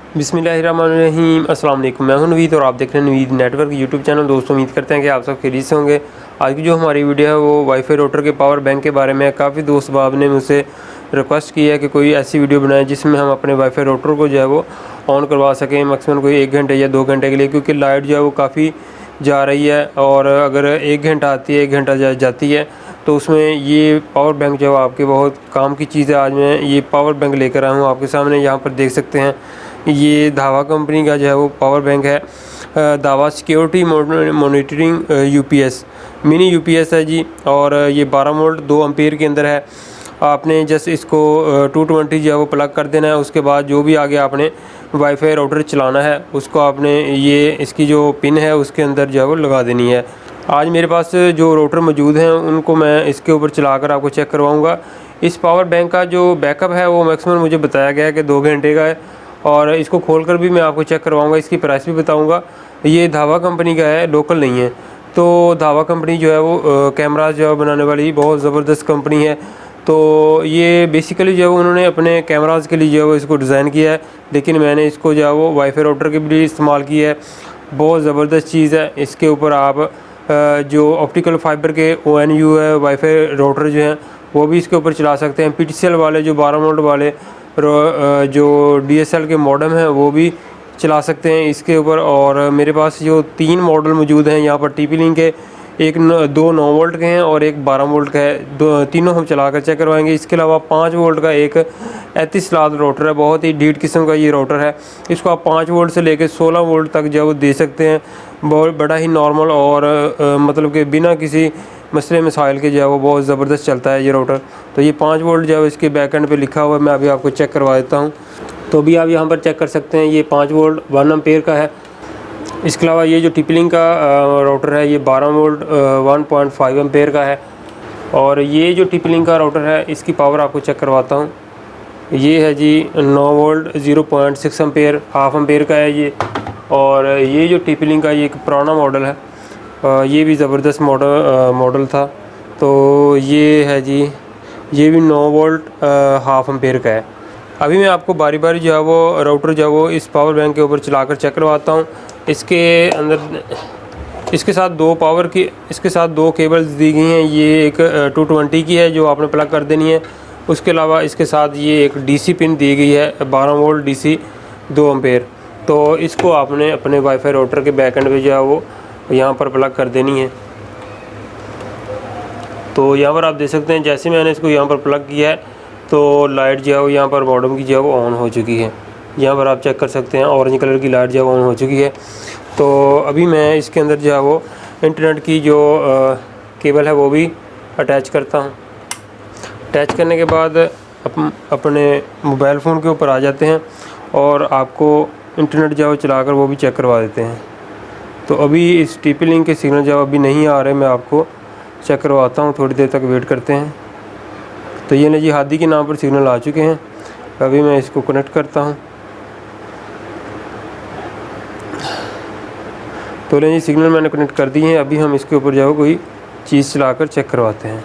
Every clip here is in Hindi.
बिस्मिल्लाहिर्रहमानिर्रहीम। अस्सलाम वालेकुम। मैं हूं नवीद और आप देख रहे हैं नवीद नेटवर्क यूट्यूब चैनल। दोस्तों, उम्मीद करते हैं कि आप सब खैरियत से होंगे। आज की जो हमारी वीडियो है वो वाईफाई राउटर के पावर बैंक के बारे में है। काफ़ी दोस्त बाब ने मुझसे रिक्वेस्ट की है कि कोई ऐसी वीडियो बनाएं जिसमें हम अपने वाईफाई राउटर को जो है वो ऑन करवा सकें मैक्सिमम कोई 1 घंटे या 2 घंटे के लिए, क्योंकि लाइट जो है वो काफ़ी जा रही है और अगर 1 घंटा आती है 1 घंटा जाती है तो उसमें ये पावर बैंक जो है आपके बहुत काम की चीज़ है। आज मैं ये पावर बैंक लेकर आया हूँ आपके सामने। यहाँ पर देख सकते हैं ये धावा कंपनी का जो है वो पावर बैंक है। धावा security monitoring UPS mini UPS है जी। और ये 12 वोल्ट 2 एम्पेयर के अंदर है। आपने जस्ट इसको 220 जो है वो प्लग कर देना है। उसके बाद जो भी आगे आपने वाईफाई राउटर चलाना है उसको आपने ये इसकी जो पिन है उसके अंदर जो है वो लगा देनी है। आज मेरे पास जो राउटर मौजूद हैं उनको मैं इसके ऊपर चलाकर आपको चेक करवाऊंगा। इस पावर बैंक का जो बैकअप है वो मैक्सिमम मुझे बताया गया है कि 2 घंटे का है और इसको खोलकर भी मैं आपको चेक करवाऊंगा, इसकी प्राइस भी बताऊंगा। ये धावा कंपनी का है, लोकल नहीं है। तो धावा कंपनी जो है वो कैमराज जो है बनाने वाली बहुत ज़बरदस्त कंपनी है। तो ये बेसिकली जो है उन्होंने अपने कैमराज के लिए जो है वो इसको डिज़ाइन किया है, लेकिन मैंने इसको जो है वो वाईफाई राउटर के लिए इस्तेमाल किया है। बहुत ज़बरदस्त चीज़ है। इसके ऊपर आप जो ऑप्टिकल फाइबर के ONU है वाईफाई राउटर जो हैं वो भी इसके ऊपर चला सकते हैं। PTCL वाले जो 12 वोल्ट वाले जो DSL के मॉडेम हैं वो भी चला सकते हैं इसके ऊपर। और मेरे पास जो 3 मॉडल मौजूद हैं यहाँ पर TP-Link के, दो 9 वोल्ट के हैं और एक 12 वोल्ट का है। तीनों हम चलाकर चेक करवाएंगे। इसके अलावा 5 वोल्ट का एक एतिसलात राउटर है, बहुत ही डीट किस्म का ये राउटर है। इसको आप 5 वोल्ट से लेकर 16 वोल्ट तक जो है वो दे सकते हैं। बहुत बड़ा ही नॉर्मल और मतलब कि बिना किसी मसले मसाइल के जो है वो बहुत ज़बरदस्त चलता है ये राउटर। तो ये 5 वोल्ट जो है इसके बैक एंड पे लिखा हुआ है, मैं अभी आपको चेक करवा देता हूँ। तो अभी आप यहाँ पर चेक कर सकते हैं ये 5 वोल्ट 1 एम्पेयर का है। इसके अलावा ये जो TP-Link का राउटर है ये 12 वोल्ट 1.5 एम्पेयर का है। और ये जो TP-Link का राउटर है इसकी पावर आपको चेक करवाता हूँ। ये है जी 9 वोल्ट 0.6 एम्पेयर, हाफ एम्पेयर का है ये। और ये जो TP-Link का ये एक पुराना मॉडल है, ये भी ज़बरदस्त मॉडल था। तो ये है जी, ये भी 9 वोल्ट हाफ एम्पेयर का है। अभी मैं आपको बारी बारी जो है वो राउटर जो है वो इस पावर बैंक के ऊपर चलाकर चेक करवाता हूँ। इसके अंदर इसके साथ दो केबल्स दी गई हैं। ये एक 220 की है जो आपने प्लग कर देनी है। उसके अलावा इसके साथ ये एक DC पिन दी गई है 12 वोल्ट DC 2 एम्पेयर। तो इसको आपने अपने वाईफाई राउटर के बैक एंड पे जो है वो यहाँ पर प्लग कर देनी है। तो यहाँ पर आप देख सकते हैं जैसे मैंने इसको यहाँ पर प्लग किया है तो लाइट जो है वो यहाँ पर बॉटम की जो है वो ऑन हो चुकी है। यहाँ पर आप चेक कर सकते हैं ऑरेंज कलर की लाइट जो है वो ऑन हो चुकी है। तो अभी मैं इसके अंदर जो है वो इंटरनेट की जो केबल है वो भी अटैच करता हूँ। अटैच करने के बाद अपने मोबाइल फ़ोन के ऊपर आ जाते हैं और आपको इंटरनेट जो है वो चलाकर वो भी चेक करवा देते हैं। तो अभी इस TP-Link के सिग्नल जो अभी नहीं आ रहे, मैं आपको चेक करवाता हूँ, थोड़ी देर तक वेट करते हैं। तो ये ना जी हादी के नाम पर सिग्नल आ चुके हैं। अभी मैं इसको कनेक्ट करता हूँ। तो ले जी सिग्नल मैंने कनेक्ट कर दिए हैं। अभी हम इसके ऊपर जो है कोई चीज़ चलाकर चेक करवाते हैं।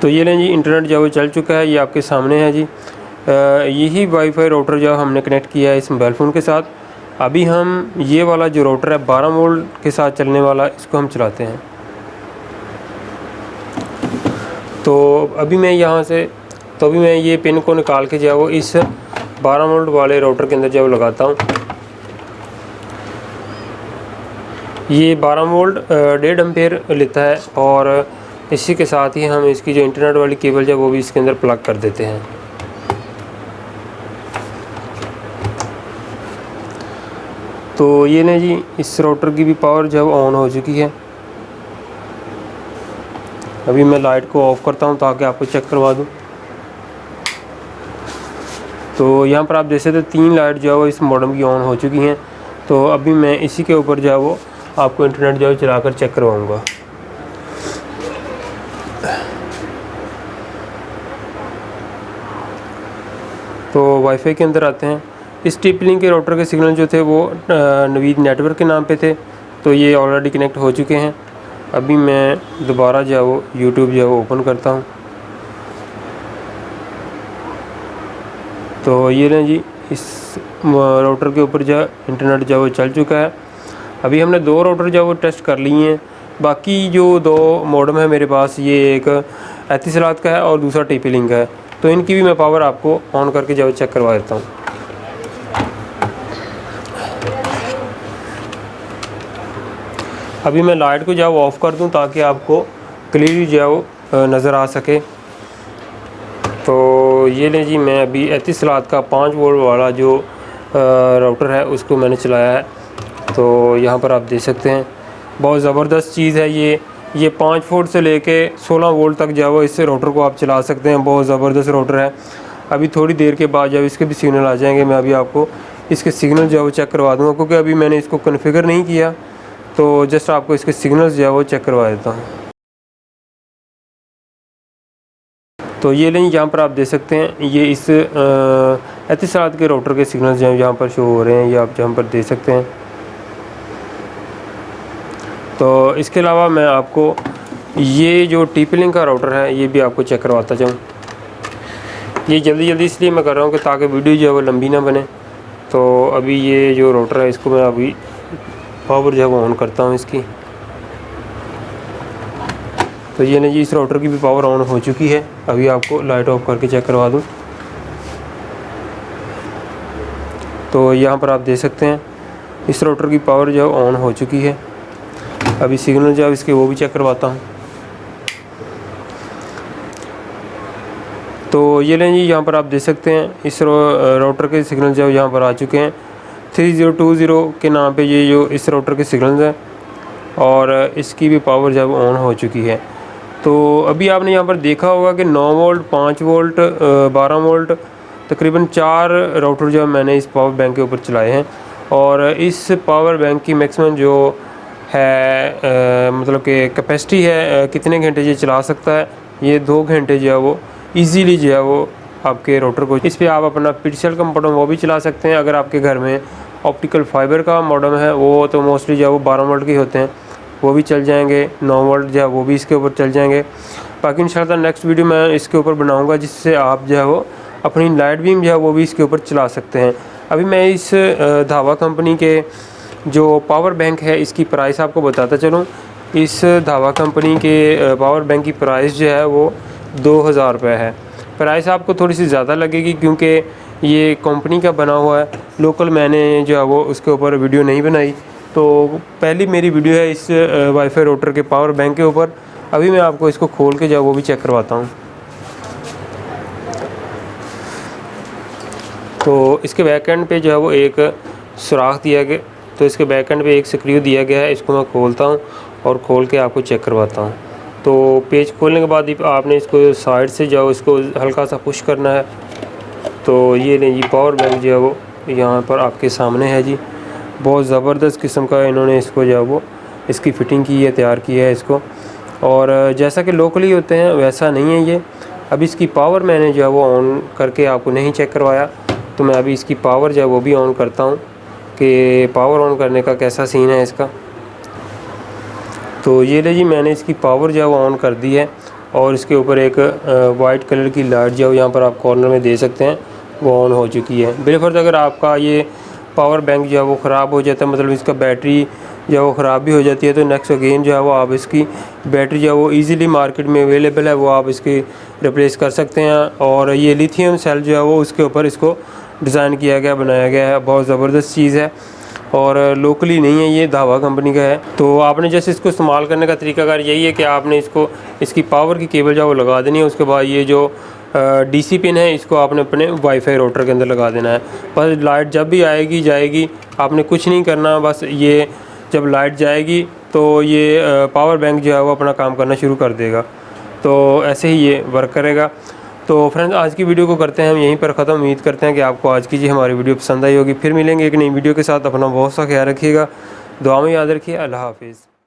तो ये लें जी इंटरनेट जो है वो चल चुका है, ये आपके सामने है जी। यही वाईफाई राउटर जो हमने कनेक्ट किया है इस मोबाइल फ़ोन के साथ। अभी हम ये वाला जो राउटर है 12 वोल्ट के साथ चलने वाला, इसको हम चलाते हैं। तो अभी मैं ये पिन को निकाल के जो है वो इस 12 वोल्ट वाले राउटर के अंदर जो है लगाता हूँ। ये 12 वोल्ट 1.5 एम्पेयर लेता है और इसी के साथ ही हम इसकी जो इंटरनेट वाली केबल है वो भी इसके अंदर प्लग कर देते हैं। तो ये ना जी इस राउटर की भी पावर जो है ऑन हो चुकी है। अभी मैं लाइट को ऑफ़ करता हूँ ताकि आपको चेक करवा दूँ। तो यहाँ पर आप देख सकते 3 लाइट जो है वो इस मॉडेम की ऑन हो चुकी हैं। तो अभी मैं इसी के ऊपर जो है वो आपको इंटरनेट जो है चलाकर चेक करवाऊँगा। तो वाईफाई के अंदर आते हैं। इस TP-Link के राउटर के सिग्नल जो थे वो नवीद नेटवर्क के नाम पे थे, तो ये ऑलरेडी कनेक्ट हो चुके हैं। अभी मैं दोबारा जो है वो यूट्यूब जो है वो ओपन करता हूँ। तो ये लें जी, इस राउटर के ऊपर जो इंटरनेट जो वो चल चुका है। अभी हमने 2 राउटर जो वो टेस्ट कर लिए हैं। बाकी जो 2 मॉडेम है मेरे पास, ये एक एतिसलात का है और दूसरा TP-Link का है। तो इनकी भी मैं पावर आपको ऑन करके जो चेक करवा देता हूँ। अभी मैं लाइट को जो ऑफ़ कर दूँ ताकि आपको क्लियरली जो नज़र आ सके। तो ये लें जी, मैं अभी एतिसलात का 5 वोल्ट वाला जो राउटर है उसको मैंने चलाया है। तो यहाँ पर आप देख सकते हैं, बहुत ज़बरदस्त चीज़ है ये 5 वोल्ट से लेके 16 वोल्ट तक जो है इस राउटर को आप चला सकते हैं। बहुत ज़बरदस्त राउटर है। अभी थोड़ी देर के बाद जब इसके भी सिग्नल आ जाएंगे, मैं अभी आपको इसके सिग्नल जो है वो चेक करवा दूँगा, क्योंकि अभी मैंने इसको कॉन्फ़िगर नहीं किया। तो जस्ट आपको इसके सिग्नल्स जो है वो चेक करवा देता हूँ। तो ये लें, यहाँ पर आप देख सकते हैं, ये इस एतिसलात के राउटर के सिग्नल्स जो हैं यहाँ पर शो हो रहे हैं, ये आप यहाँ पर देख सकते हैं। तो इसके अलावा मैं आपको ये जो TP-Link का राउटर है ये भी आपको चेक करवाता जाऊँ। ये जल्दी इसलिए मैं कर रहा हूँ कि ताकि वीडियो जो है वो लंबी ना बने। तो अभी ये जो राउटर है इसको मैं अभी पावर जो है वो ऑन करता हूँ इसकी। तो ये नहीं जी, इस राउटर की भी पावर ऑन हो चुकी है। अभी आपको लाइट ऑफ करके चेक करवा दूँ। तो यहाँ पर आप देख सकते हैं, इस राउटर की पावर जो है ऑन हो चुकी है। अभी सिग्नल जो है इसके वो भी चेक करवाता हूँ। तो ये लें जी, यहाँ पर आप देख सकते हैं, इस राउटर के सिग्नल जो यहाँ पर आ चुके हैं। 3020 के नाम पे ये जो इस राउटर के सिग्नल्स हैं, और इसकी भी पावर जो है ऑन हो चुकी है। तो अभी आपने यहाँ पर देखा होगा कि 9 वोल्ट, 5 वोल्ट, 12 वोल्ट, तकरीबन 4 राउटर जो मैंने इस पावर बैंक के ऊपर चलाए हैं। और इस पावर बैंक की मैक्सिमम जो है मतलब कि कैपेसिटी है, कितने घंटे ये चला सकता है, ये 2 घंटे जो है वो ईज़िली जो है वो आपके राउटर को, इस पर आप अपना PTCL का मॉडम वो भी चला सकते हैं। अगर आपके घर में ऑप्टिकल फाइबर का मॉडम है, वो तो मोस्टली जो है वो 12 वोल्ट के होते हैं, वो भी चल जाएंगे। 9 वोल्ट जो है वो भी इसके ऊपर चल जाएंगे। बाकी इंशाल्लाह नेक्स्ट वीडियो मैं इसके ऊपर बनाऊंगा, जिससे आप जो है वो अपनी लाइट बीम जो है वो भी इसके ऊपर चला सकते हैं। अभी मैं इस धावा कंपनी के जो पावर बैंक है इसकी प्राइस आपको बताता चलूँ। इस धावा कंपनी के पावर बैंक की प्राइस जो है वो 2000 रुपये है। प्राइस आपको थोड़ी सी ज़्यादा लगेगी क्योंकि ये कंपनी का बना हुआ है। लोकल मैंने जो है वो उसके ऊपर वीडियो नहीं बनाई। तो पहली मेरी वीडियो है इस वाईफाई राउटर के पावर बैंक के ऊपर। अभी मैं आपको इसको खोल के जो है वो भी चेक करवाता हूँ। तो इसके बैक एंड पे जो है वो एक सुराख दिया गया, तो इसके बैक एंड पे एक स्क्रू दिया गया है। इसको मैं खोलता हूँ और खोल के आपको चेक करवाता हूँ। तो पेज खोलने के बाद आपने इसको साइड से जाओ, इसको हल्का सा पुश करना है। तो ये नहीं जी, पावर बैंक जो है वो यहाँ पर आपके सामने है जी। बहुत ज़बरदस्त किस्म का इन्होंने इसको जो है वो इसकी फ़िटिंग की है, तैयार की है इसको। और जैसा कि लोकली होते हैं वैसा नहीं है ये। अभी इसकी पावर मैंने जो है वो ऑन करके आपको नहीं चेक करवाया, तो मैं अभी इसकी पावर जो है वो भी ऑन करता हूँ कि पावर ऑन करने का कैसा सीन है इसका। तो ये ले जी, मैंने इसकी पावर जो है वो ऑन कर दी है। और इसके ऊपर एक वाइट कलर की लाइट जो है यहाँ पर आप कॉर्नर में दे सकते हैं, वो ऑन हो चुकी है। बिलफर्ज अगर आपका ये पावर बैंक जो है वो ख़राब हो जाता है, मतलब इसका बैटरी जो है वो ख़राब भी हो जाती है, तो नेक्स्ट अगेन जो है वो आप इसकी बैटरी जो है वो ईज़िली मार्केट में अवेलेबल है, वो आप इसकी रिप्लेस कर सकते हैं। और ये लिथियम सेल जो है वो उसके ऊपर इसको डिज़ाइन किया गया, बनाया गया है। बहुत ज़बरदस्त चीज़ है और लोकली नहीं है, ये धावा कंपनी का है। तो आपने जैसे इसको इस्तेमाल करने का तरीकाकार यही है कि आपने इसकी पावर की केबल जो है वो लगा देनी है। उसके बाद ये जो DC पिन है इसको आपने अपने वाईफाई राउटर के अंदर लगा देना है। बस लाइट जब भी आएगी जाएगी, आपने कुछ नहीं करना। बस ये जब लाइट जाएगी तो ये पावर बैंक जो है वो अपना काम करना शुरू कर देगा। तो ऐसे ही ये वर्क करेगा। तो फ्रेंड्स, आज की वीडियो को करते हैं हम यहीं पर ख़त्म। उम्मीद करते हैं कि आपको आज की हमारी वीडियो पसंद आई होगी। फिर मिलेंगे एक नई वीडियो के साथ। अपना बहुत सा ख्याल रखिएगा, दुआ में याद रखिए। अल्लाह हाफिज़।